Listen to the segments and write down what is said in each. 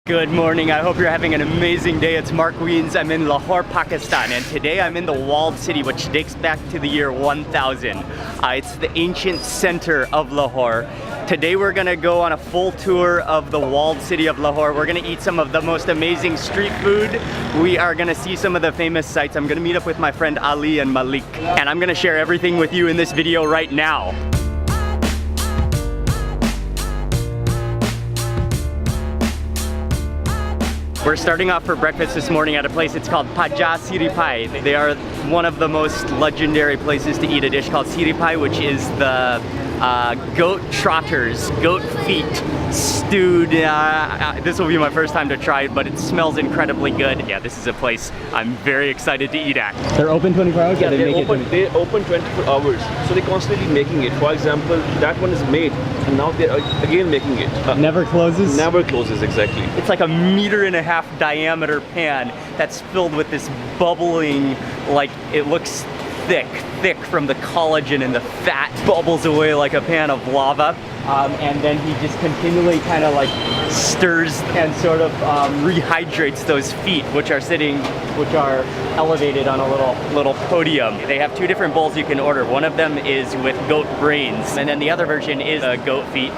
Good morning, I hope you're having an amazing day. It's Mark Wiens. I'm in Lahore, Pakistan, and today I'm in the walled city, which dates back to the year 1000. It's the ancient center of Lahore. Today we're gonna go on a full tour of the walled city of Lahore. We're gonna eat some of the most amazing street food. We are gonna see some of the famous sites. I'm gonna meet up with my friend Ali and Malik, and I'm gonna share everything with you in this video right now. We're starting off for breakfast this morning at a place, it's called paye. They are one of the most legendary places to eat a dish called siri pie, which is the goat trotters, goat feet stewed. This will be my first time to try it, but it smells incredibly good. Yeah, this is a place I'm very excited to eat at. They're open 24 hours? Yeah, they open 24 hours. So they're constantly making it. For example, that one is made, and now they're again making it. Never closes? Never closes, exactly. It's like a 1.5 meter diameter pan that's filled with this bubbling, like it looks thick from the collagen, and the fat bubbles away like a pan of lava. And then he just continually kind of like stirs and sort of rehydrates those feet, which are elevated on a little podium. They have two different bowls you can order. One of them is with goat brains, and then the other version is goat feet.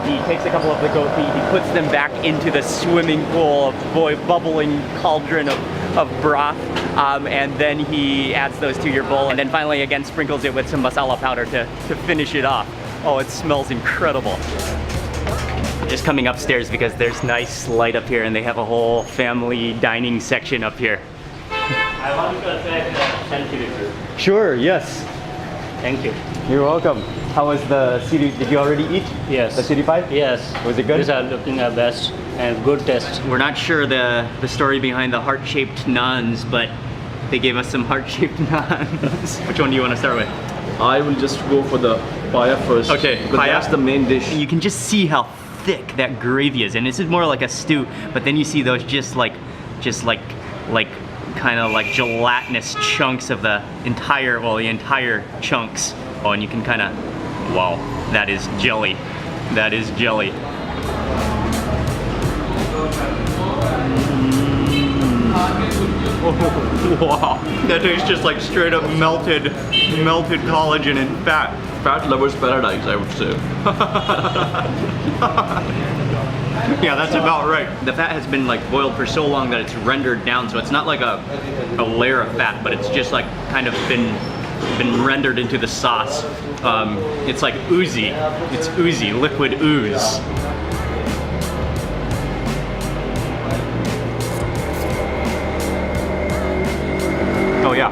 He takes a couple of the goat feet, he puts them back into the swimming pool of bubbling cauldron of broth, and then he adds those to your bowl, and then finally again sprinkles it with some masala powder to finish it off. Oh, it smells incredible. Just coming upstairs because there's nice light up here, and they have a whole family dining section up here. I want to take the selfie with you. Sure, yes. Thank you. You're welcome. How was the siri? Did you already eat? Yes. The siri pie? Yes. Was it good? These are looking our best and good taste. We're not sure the story behind the heart-shaped naans, but they gave us some heart-shaped naans. Which one do you want to start with? I will just go for the paye first. Okay, but paye. that's the main dish. You can just see how thick that gravy is, and this is more like a stew, but then you see those just like kind of like gelatinous chunks of the entire chunks. Oh, and you can kind of, wow, that is jelly. That is jelly. Oh, wow, that tastes just like straight up melted collagen and fat. Fat lover's paradise, I would say. Yeah, that's about right. The fat has been like boiled for so long that it's rendered down, so it's not like a layer of fat, but it's just like kind of been rendered into the sauce. It's like oozy. It's oozy, liquid ooze. Oh yeah,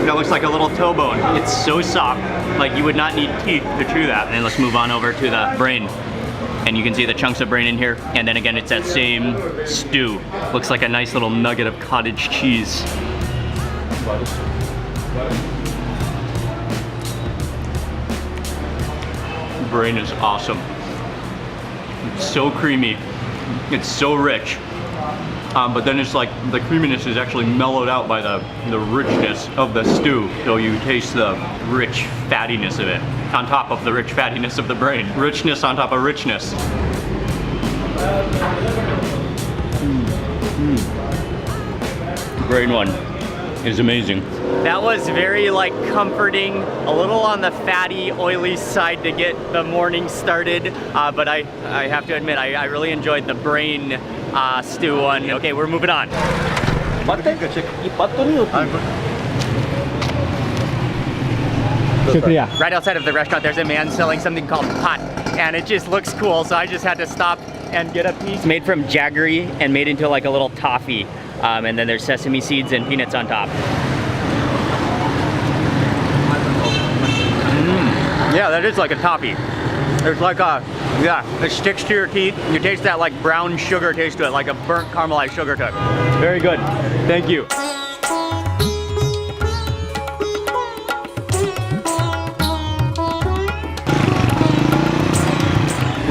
that looks like a little toe bone. It's so soft, like you would not need teeth to chew that. And then let's move on over to the brain. And you can see the chunks of brain in here. And then again, it's that same stew. Looks like a nice little nugget of cottage cheese. Brain is awesome. It's so creamy. It's so rich. But then it's like the creaminess is actually mellowed out by the richness of the stew. So you taste the rich fattiness of it on top of the rich fattiness of the brain. Richness on top of richness. Brain one is amazing. That was very like comforting, a little on the fatty, oily side to get the morning started. But I have to admit, I really enjoyed the brain stew one. Okay, we're moving on. Shukriya. Right outside of the restaurant, there's a man selling something called pat, and it just looks cool, so I just had to stop and get a piece. It's made from jaggery and made into like a little toffee, and then there's sesame seeds and peanuts on top. Yeah, that is like a toffee. There's like it sticks to your teeth. You taste that like brown sugar taste to it, like a burnt caramelized sugar to it. Very good. Thank you.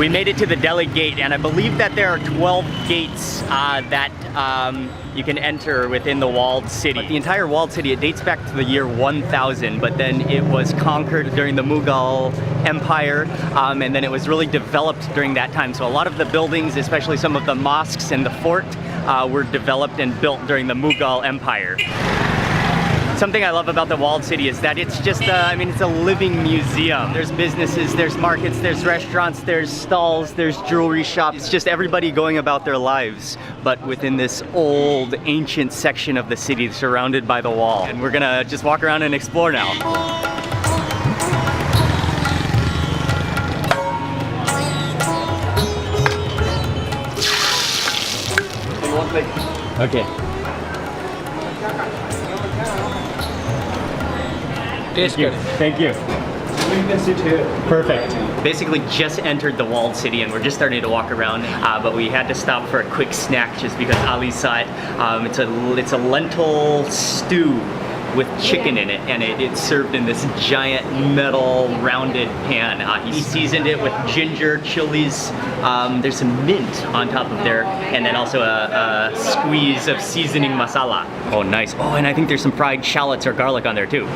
We made it to the Delhi gate, and I believe that there are 12 gates that you can enter within the walled city. But the entire walled city, it dates back to the year 1000, but then it was conquered during the Mughal Empire, and then it was really developed during that time. So a lot of the buildings, especially some of the mosques and the fort, were developed and built during the Mughal Empire. Something I love about the walled city is that it's just, I mean, it's a living museum. There's businesses, there's markets, there's restaurants, there's stalls, there's jewelry shops. It's just everybody going about their lives, but within this old, ancient section of the city surrounded by the wall. And we're gonna just walk around and explore now. Okay. Taste Thank you. Thank you. You can sit here. Perfect. Basically just entered the walled city and we're just starting to walk around, but we had to stop for a quick snack just because Ali saw it. It's a lentil stew with chicken in it, and it's served in this giant metal rounded pan. He seasoned it with ginger, chilies, there's some mint on top of there, and then also a squeeze of seasoning masala. Oh, nice. Oh, and I think there's some fried shallots or garlic on there too.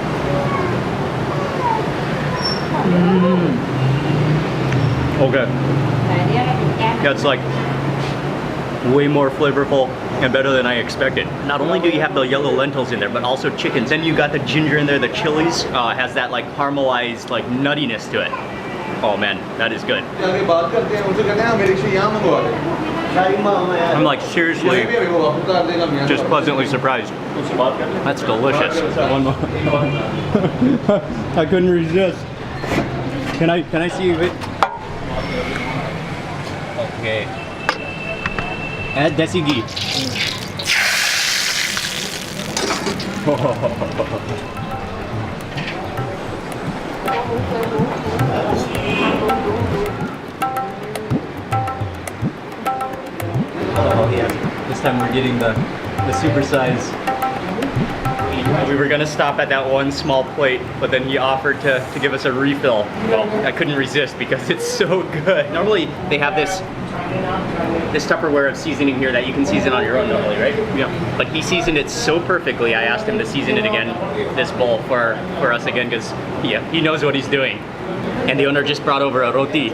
Okay. That's like way more flavorful and better than I expected. Not only do you have the yellow lentils in there, but also chickens. Then you got the ginger in there, the chilies, has that like caramelized like nuttiness to it. Oh man, that is good. I'm like seriously just pleasantly surprised. That's delicious. One more. I couldn't resist. Can I see it? Okay. Add desi ghee. Oh yeah. This time we're getting the super size. We were gonna stop at that one small plate, but then he offered to give us a refill. Well, I couldn't resist because it's so good. Normally they have this Tupperware of seasoning here that you can season on your own normally, right? Yeah. But he seasoned it so perfectly, I asked him to season it again, this bowl for us again, because he knows what he's doing. And the owner just brought over a roti.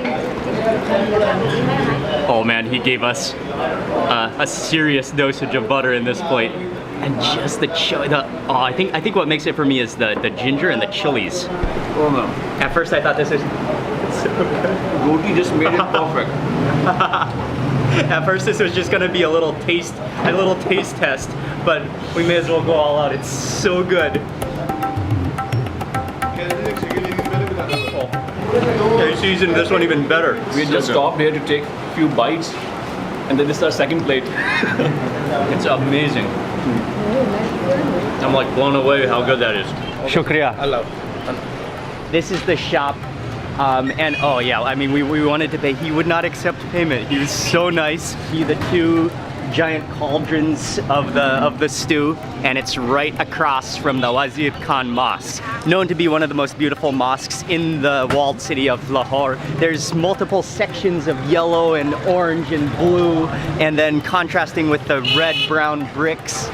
Oh man, he gave us a serious dosage of butter in this plate. And just I think what makes it for me is the ginger and the chilies. Oh no. At first I thought this is so good. Roti just made it perfect. At first this was just gonna be a little taste test, but we may as well go all out. It's so good. They seasoned this one even better. We just stopped here to take a few bites, and then this is our second plate. It's amazing. I'm like blown away how good that is. Shukriya. I love. This is the shop, and oh yeah, I mean we wanted to pay. He would not accept payment. He was so nice. The two giant cauldrons of the stew, and it's right across from the Wazir Khan Mosque, known to be one of the most beautiful mosques in the walled city of Lahore. There's multiple sections of yellow and orange and blue, and then contrasting with the red-brown bricks.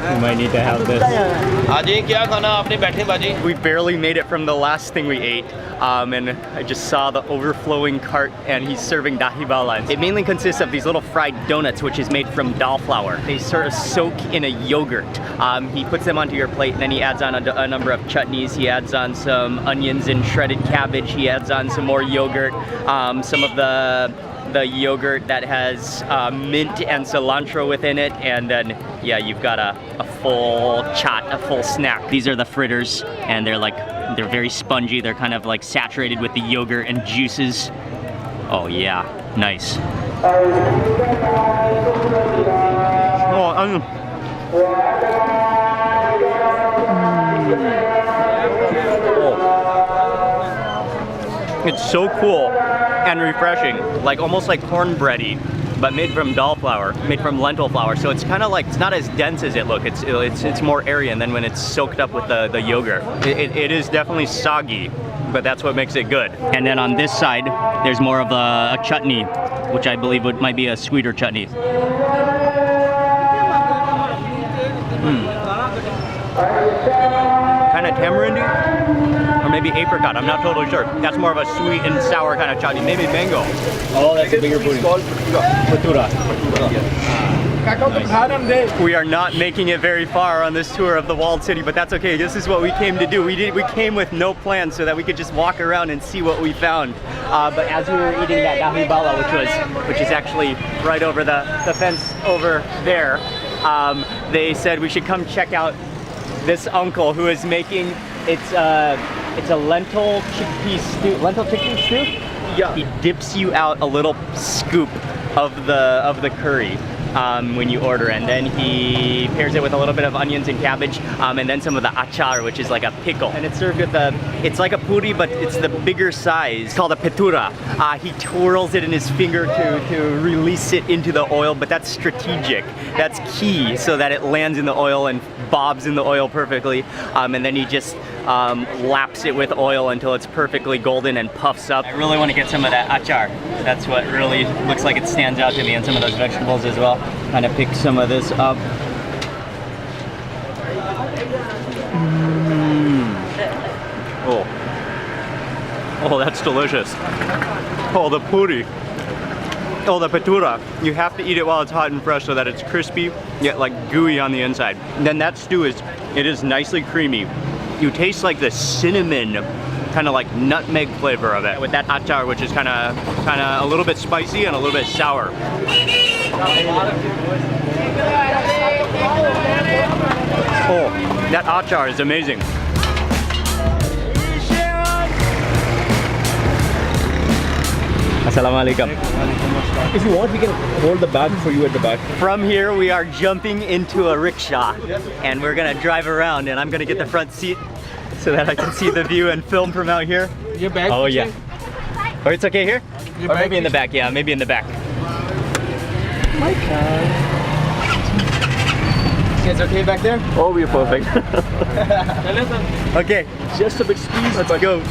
We might need to have this. We barely made it from the last thing we ate, and I just saw the overflowing cart, and he's serving dahi bala. It mainly consists of these little fried donuts, which is made from dal flour. They sort of soak in a yogurt. He puts them onto your plate, and then he adds on a number of chutneys. He adds on some onions and shredded cabbage. He adds on some more yogurt, some of the yogurt that has mint and cilantro within it, and then yeah, you've got a full chaat, a full snack. These are the fritters, and they're very spongy. They're kind of like saturated with the yogurt and juices. Oh yeah, nice. It's so cool and refreshing, like almost like cornbready, but made from dal flour, made from lentil flour. So it's kind of like, it's not as dense as it looks. It's more airy, and then when it's soaked up with the yogurt, it is definitely soggy, but that's what makes it good. And then on this side, there's more of a chutney, which I believe might be a sweeter chutney. Kind of tamarindy, or maybe apricot, I'm not totally sure. That's more of a sweet and sour kind of chutney, maybe mango. Oh, that's a bigger pudding. It's called patura. Nice. We are not making it very far on this tour of the walled city, but that's okay. This is what we came to do. We came with no plan so that we could just walk around and see what we found. But as we were eating that dahi bala, which is actually right over the fence over there, they said we should come check out this uncle who is making, it's a lentil chickpea stew. Lentil chickpea stew? Yeah. He dips you out a little scoop of the curry when you order, and then he pairs it with a little bit of onions and cabbage, and then some of the achar, which is like a pickle. And it's served with it's like a puri, but it's the bigger size. It's called a petura. He twirls it in his finger to release it into the oil, but that's strategic. That's key, so that it lands in the oil and bobs in the oil perfectly. And then he just laps it with oil until it's perfectly golden and puffs up. I really want to get some of that achar. That's what really looks like it stands out to me, and some of those vegetables as well. Kind of pick some of this up. Oh, that's delicious. Oh, the puri. Oh, the patura. You have to eat it while it's hot and fresh so that it's crispy, yet like gooey on the inside. And then that stew is nicely creamy. You taste like the cinnamon, kind of like nutmeg flavor of it with that achar, which is kind of a little bit spicy and a little bit sour. Oh, that achar is amazing. Assalamu alaikum. If you want, we can hold the bag for you at the back. From here, we are jumping into a rickshaw, and we're gonna drive around, and I'm gonna get the front seat so that I can see the view and film from out here. Your bag? Oh yeah. Or it's okay here? Or maybe in the back, yeah, maybe in the back. My God. You guys okay back there? Oh, we're perfect. Okay, Just a bit squeeze. let's go.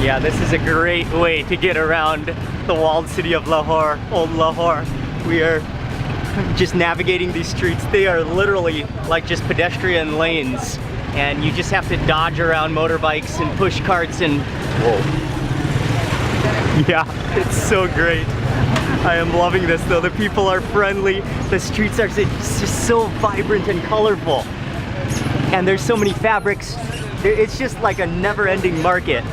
Yeah, this is a great way to get around the walled city of Lahore, old Lahore. We are just navigating these streets. They are literally like just pedestrian lanes, and you just have to dodge around motorbikes and push carts and whoa. Yeah, it's so great. I am loving this though. The people are friendly. The streets are just so vibrant and colorful. And there's so many fabrics. It's just like a never-ending market.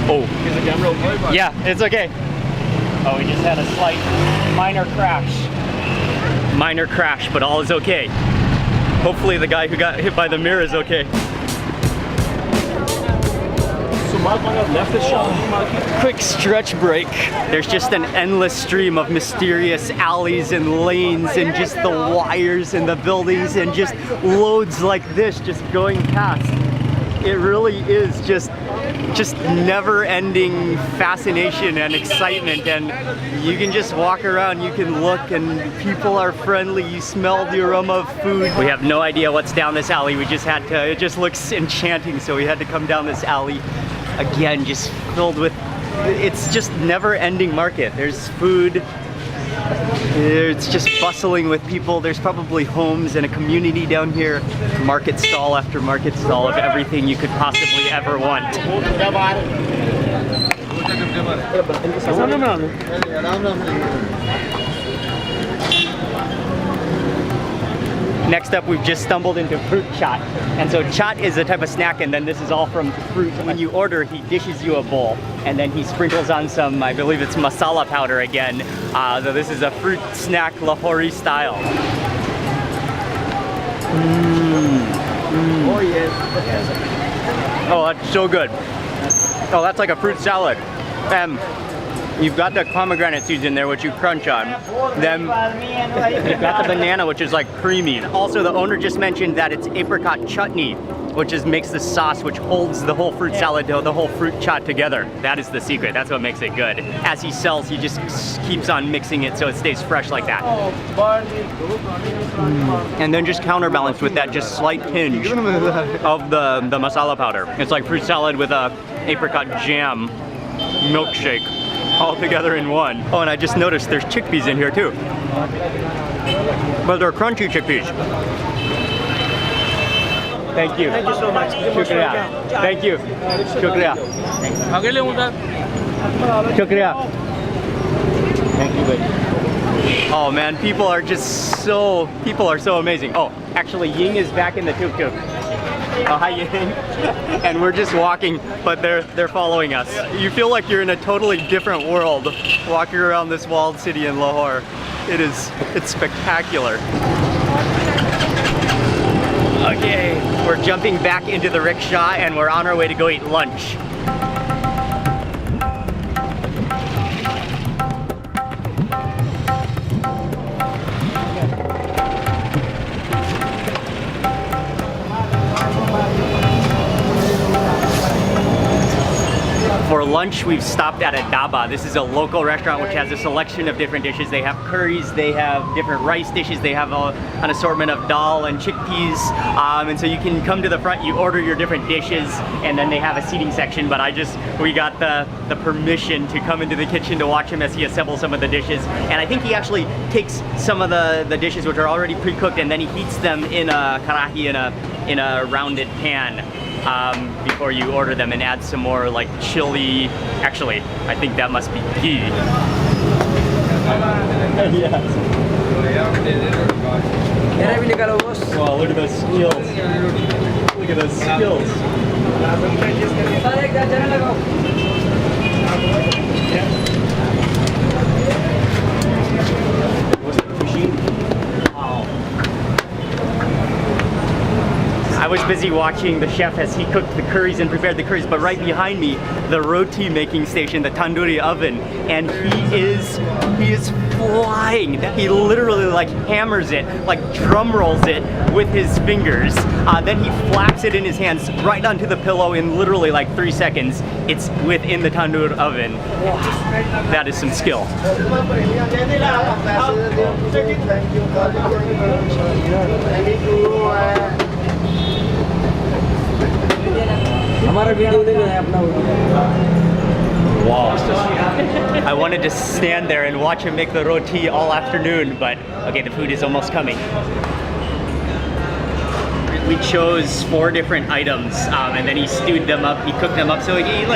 Oh. Is the camera okay? Yeah, it's okay. Oh, we just had a slight minor crash. Minor crash, but all is okay. Hopefully the guy who got hit by the mirror is okay. So Mark on your left is Shahi Market. Quick stretch break. There's just an endless stream of mysterious alleys and lanes and just the wires and the buildings and just loads like this just going past. It really is just never-ending fascination and excitement, and you can just walk around, you can look, and people are friendly, you smell the aroma of food. We have no idea what's down this alley. We just had to, it just looks enchanting, so we had to come down this alley again, just filled with, it's just never-ending market. There's food, it's just bustling with people. There's probably homes and a community down here. Market stall after market stall of everything you could possibly ever want. Next up, we've just stumbled into fruit chaat. And so chaat is a type of snack, and then this is all from fruit. When you order, he dishes you a bowl, and then he sprinkles on some, I believe it's masala powder again. So this is a fruit snack Lahori style. Oh yes. Oh, that's so good. Oh, that's like a fruit salad. You've got the pomegranate seeds in there, which you crunch on. Then you've got the banana, which is like creamy. Also, the owner just mentioned that it's apricot chutney, which is makes the sauce, which holds the whole fruit salad, the whole fruit chaat together. That is the secret. That's what makes it good. As he sells, he just keeps on mixing it so it stays fresh like that. And then just counterbalanced with that just slight tinge of the masala powder. It's like fruit salad with a apricot jam milkshake all together in one. Oh, and I just noticed there's chickpeas in here too. But they're crunchy chickpeas. Thank you. Thank you so much. Shukriya. Thank you. Shukriya. Shukriya. Thank you, buddy. Oh man, people are so amazing. Oh, actually Ying is back in the tuk-tuk. Oh, hi Ying. And we're just walking, but they're following us. You feel like you're in a totally different world walking around this walled city in Lahore. It's spectacular. Okay, we're jumping back into the rickshaw and we're on our way to go eat lunch. For lunch, we've stopped at a dhaba. This is a local restaurant which has a selection of different dishes. They have curries, they have different rice dishes, they have an assortment of dal and chickpeas. And so you can come to the front, you order your different dishes, and then they have a seating section. But we got the permission to come into the kitchen to watch him as he assembles some of the dishes. And I think he actually takes some of the dishes which are already pre-cooked and then he heats them in a karahi, in a rounded pan. Before you order them, and add some more like chili. Actually, I think that must be ghee. Wow, look at those skills. Look at those skills. I was busy watching the chef as he cooked the curries and prepared the curries, but right behind me, the roti making station, the tandoori oven, and he is flying. He literally like hammers it, like drum rolls it with his fingers. Then he flaps it in his hands right onto the pillow in literally like 3 seconds. It's within the tandoor oven. Wow. That is some skill. Wow. I wanted to stand there and watch him make the roti all afternoon, but okay, the food is almost coming. We chose 4 different items, and then he stewed them up, he cooked them up, so he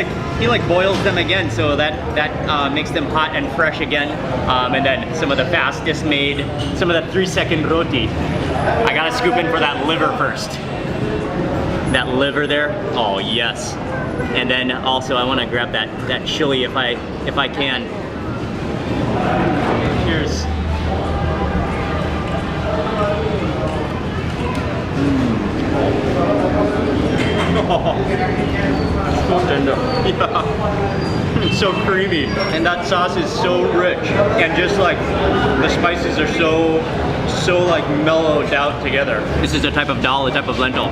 boils them again, so that makes them hot and fresh again. And then some of the fastest made, some of the 3-second roti. I gotta scoop in for that liver first. That liver there, oh yes. And then also I want to grab that chili if I can. Cheers. Oh, so tender. Yeah. It's so creamy, and that sauce is so rich, and just like the spices are so like mellowed out together. This is a type of dal, a type of lentil.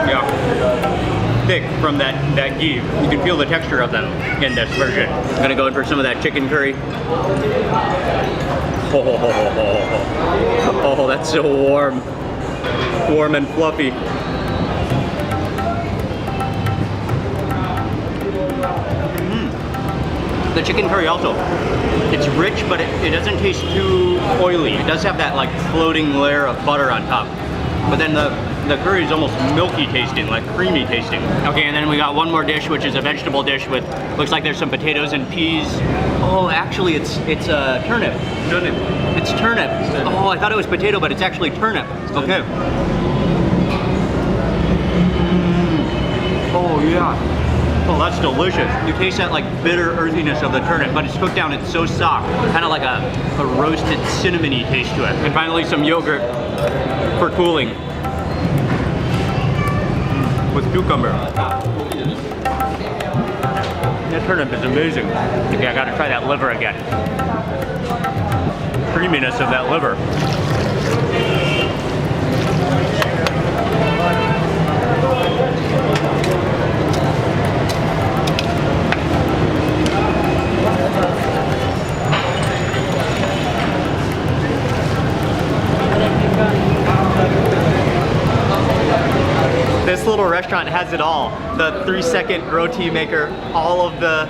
Yeah, thick from that ghee. You can feel the texture of them in this version. I'm gonna go in for some of that chicken curry. Oh, that's so warm and fluffy. The chicken curry also, it's rich, but it doesn't taste too oily. It does have that like floating layer of butter on top. But then the curry is almost milky tasting, like creamy tasting. Okay, and then we got one more dish, which is a vegetable dish with, looks like there's some potatoes and peas. Oh, actually it's turnip. Turnip. It's turnip. Oh, I thought it was potato, but it's actually turnip. Okay. Oh yeah. Oh, that's delicious. You taste that like bitter earthiness of the turnip, but it's cooked down, it's so soft. Kind of like a roasted cinnamony taste to it. And finally some yogurt for cooling. With with cucumber. That turnip is amazing. Okay, I gotta try that liver again. Creaminess of that liver. This little restaurant has it all. The 3-second roti maker, all of the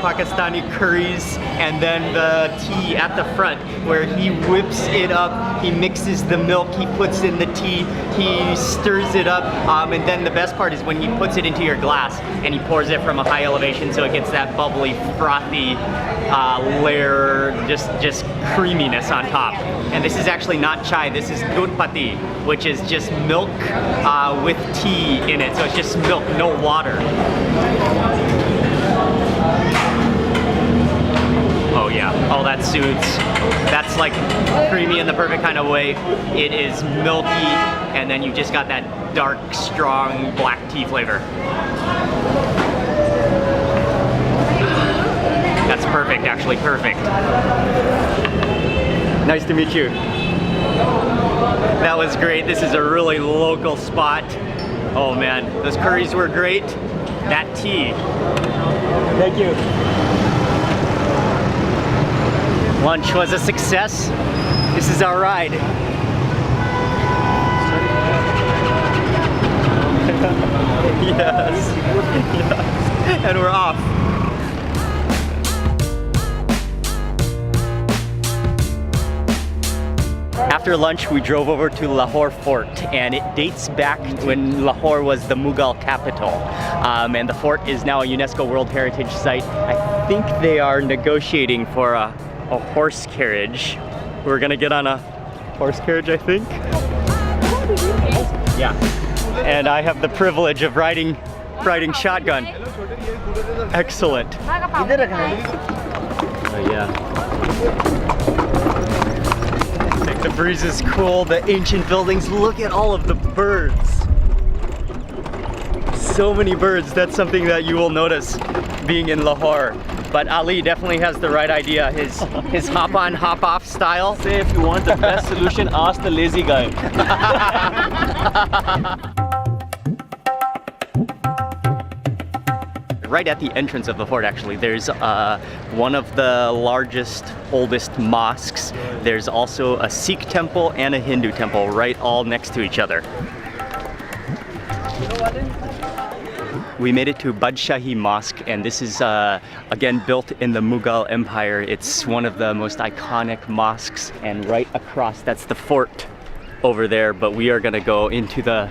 Pakistani curries, and then the tea at the front where he whips it up, he mixes the milk, he puts in the tea, he stirs it up, and then the best part is when he puts it into your glass and he pours it from a high elevation so it gets that bubbly, frothy layer, just creaminess on top. And this is actually not chai, this is dudh pati, which is just milk with tea in it. So it's just milk, no water. Oh yeah, oh that suits. That's like creamy in the perfect kind of way. It is milky, and then you just got that dark, strong black tea flavor. That's perfect, actually perfect. Nice to meet you. That was great. This is a really local spot. Oh man, those curries were great. That tea. Thank you. Lunch was a success. This is our ride. Yes. Yes. And we're off. After lunch, we drove over to Lahore Fort, and it dates back when Lahore was the Mughal capital. And the fort is now a UNESCO World Heritage Site. I think they are negotiating for a horse carriage. We're gonna get on a horse carriage, I think. Yeah. And I have the privilege of riding shotgun. Excellent. Yeah. The breeze is cool, the ancient buildings, look at all of the birds. So many birds, that's something that you will notice being in Lahore. But Ali definitely has the right idea, his hop on, hop off style. Say if you want the best solution, ask the lazy guy. Right at the entrance of the fort, actually, there's one of the largest, oldest mosques. There's also a Sikh temple and a Hindu temple right all next to each other. We made it to Badshahi Mosque, and this is again built in the Mughal Empire. It's one of the most iconic mosques, and right across, that's the fort over there, but we are gonna go into the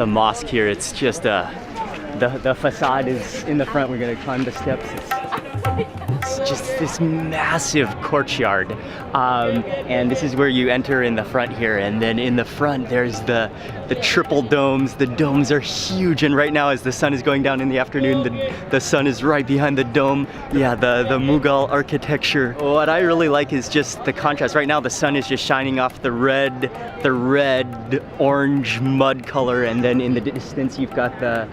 mosque here. It's just the facade is in the front. We're gonna climb the steps. It's just this massive courtyard, and this is where you enter in the front here. And then in the front, there's the triple domes. The domes are huge, and right now, as the sun is going down in the afternoon, the sun is right behind the dome. Yeah, the Mughal architecture. What I really like is just the contrast. Right now, the sun is just shining off the red, orange mud color, and then in the distance, you've got the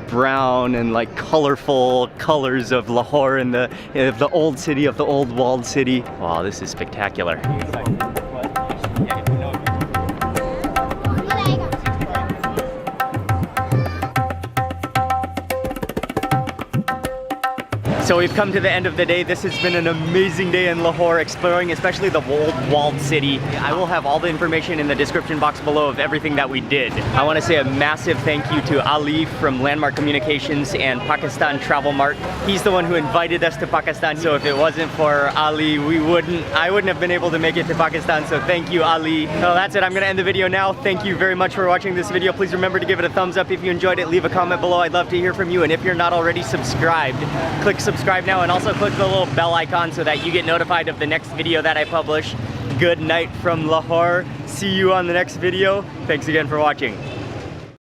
brown and like colorful colors of Lahore and the old city, of the old walled city. Wow, this is spectacular. So we've come to the end of the day. This has been an amazing day in Lahore, exploring especially the old walled city. I will have all the information in the description box below of everything that we did. I want to say a massive thank you to Ali from Landmark Communications and Pakistan Travel Mart. He's the one who invited us to Pakistan, so if it wasn't for Ali, I wouldn't have been able to make it to Pakistan, so thank you, Ali. So that's it, I'm gonna end the video now. Thank you very much for watching this video. Please remember to give it a thumbs up if you enjoyed it. Leave a comment below, I'd love to hear from you. And if you're not already subscribed, click subscribe now, and also click the little bell icon so that you get notified of the next video that I publish. Good night from Lahore. See you on the next video. Thanks again for watching.